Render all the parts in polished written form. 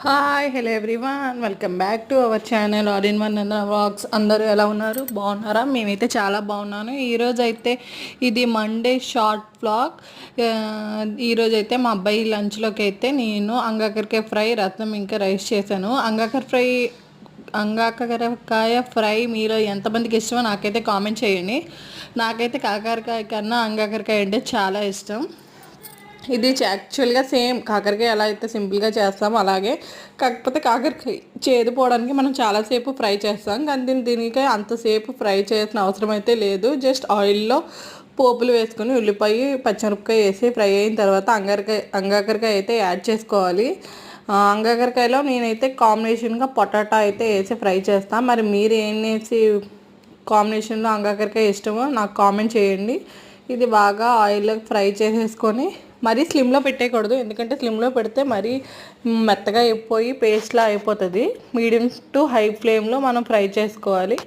Hi hello everyone, welcome back to our channel all in one అన్న vlogs. అందరూ ఎలా ఉన్నారు? బాగున్నారా? మేమైతే చాలా బాగున్నాను. ఈరోజు అయితే ఇది మండే షార్ట్ వ్లాగ్. ఈరోజు అయితే మా అబ్బాయి లంచ్లోకి అయితే నేను అంగాకరకాయ ఫ్రై, రసం ఇంకా రైస్ చేశాను. అంగాకరకాయ ఫ్రై మీలో ఎంతమందికి ఇష్టమో నాకైతే కామెంట్ చేయండి. నాకైతే కాకరకాయ కన్నా అంగాకరకాయ అంటే చాలా ఇష్టం. ఇది యాక్చువల్గా సేమ్ కాకరకాయ ఎలా అయితే సింపుల్గా చేస్తామో అలాగే, కాకపోతే కాకరకాయ చేదు పోవడానికి మనం చాలాసేపు ఫ్రై చేస్తాం. కానీ దీనికి అంతసేపు ఫ్రై చేయాల్సిన అవసరం అయితే లేదు. జస్ట్ ఆయిల్లో పోపులు వేసుకొని ఉల్లిపాయ పచ్చిమిరపకాయ వేసి ఫ్రై అయిన తర్వాత అంగాకరకాయ అయితే యాడ్ చేసుకోవాలి. అంగాకరకాయలో నేనైతే కాంబినేషన్గా పొటాటో అయితే వేసి ఫ్రై చేస్తాను. మరి మీరు ఏం వేసి కాంబినేషన్లో అంగాకరకాయ ఇష్టమో నాకు కామెంట్ చేయండి. ఇది బాగా ఆయిల్లో ఫ్రై చేసేసుకొని మరీ స్లిమ్లో పెట్టేయకూడదు, ఎందుకంటే స్లిమ్లో పెడితే మరీ మెత్తగా అయిపోయి పేస్ట్లా అయిపోతుంది. మీడియం టు హై ఫ్లేమ్లో మనం ఫ్రై చేసుకోవాలి.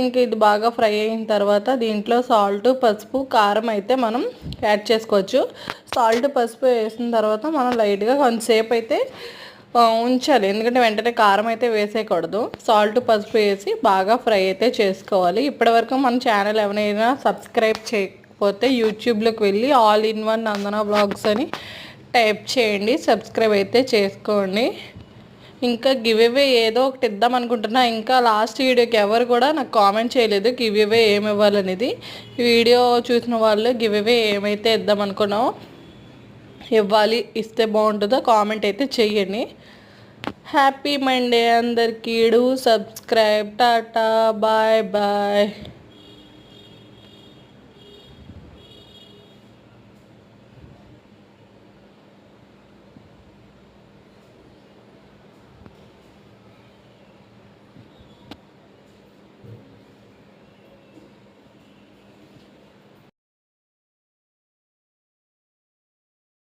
ఇంక ఇది బాగా ఫ్రై అయిన తర్వాత దీంట్లో సాల్ట్, పసుపు, కారం అయితే మనం యాడ్ చేసుకోవచ్చు. సాల్ట్, పసుపు వేసిన తర్వాత మనం లైట్గా కొంతసేపు అయితే ఉంచాలి, ఎందుకంటే వెంటనే కారం అయితే వేసేయకూడదు. సాల్ట్, పసుపు వేసి బాగా ఫ్రై అయితే చేసుకోవాలి. ఇప్పటివరకు మన ఛానల్ ఎవరైనా సబ్స్క్రైబ్ చేయకపోతే యూట్యూబ్లోకి వెళ్ళి all in one Nandana vlogs అని టైప్ చేయండి, సబ్స్క్రైబ్ అయితే చేసుకోండి. ఇంకా గివ్ అవే ఏదో ఒకటి ఇద్దాం అనుకుంటున్నా. ఇంకా లాస్ట్ వీడియోకి ఎవరు కూడా నాకు కామెంట్ చేయలేదు గివ్ అవే ఏమి ఇవ్వాలనేది. ఈ వీడియో చూసిన వాళ్ళు గివ్ అవే ఏమైతే ఇద్దాం అనుకున్నామో ఇవ్వాలి, ఇస్తే బాగుంటుందో కామెంట్ అయితే చెయ్యండి. హ్యాపీ మండే అందరికీ. Do subscribe. Tata, bye bye.